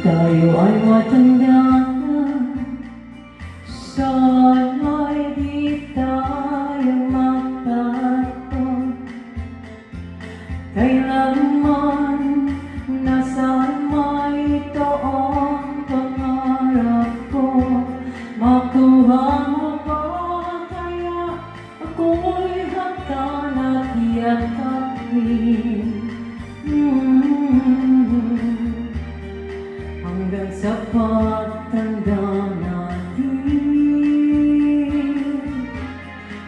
tayo ay matanda na, sana'y di tayo magtatagpo. Kailanman nasaan may ito ang pangarap ko. Makuha mo ba kaya ako'y hanggang at yakapin? Hanggang sa pagtanda natin,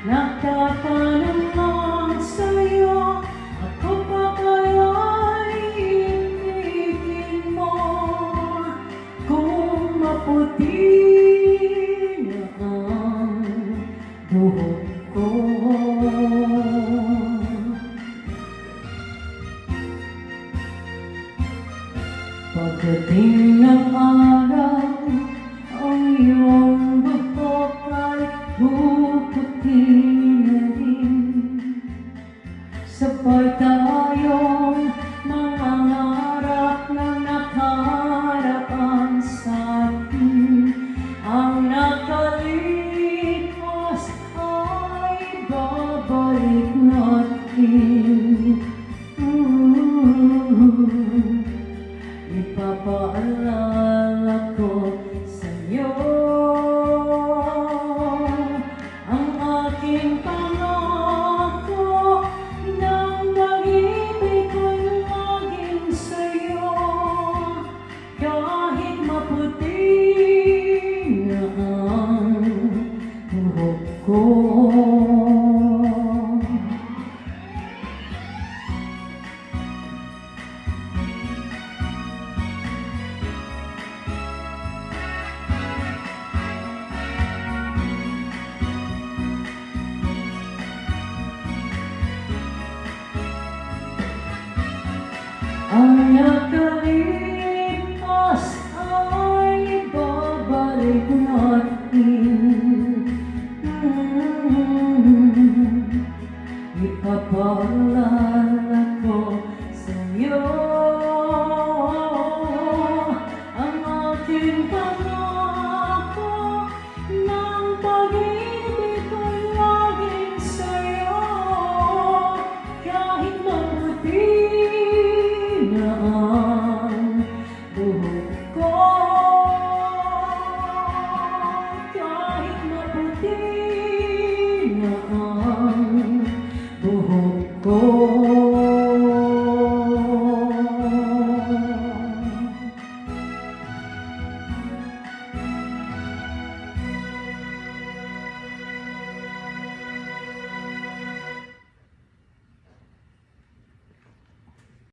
nagtatanong sa'yo, ako pa kaya'y ibigin mo kung maputi na ang buhok ko. Pagdating ng araw, ang iyong buhok ay puputi na rin. Sabay tayong mangangarap na nakaraan sa atin. Ang nakalipas ay babalik natin. Ipapaalala ko sa'yo ang aking pangako ng pag-ibig ko'y laging sa'yo. Kahit maputi na ang buhok ko. Ang nakalipas ay babalik natin. Ipapaalala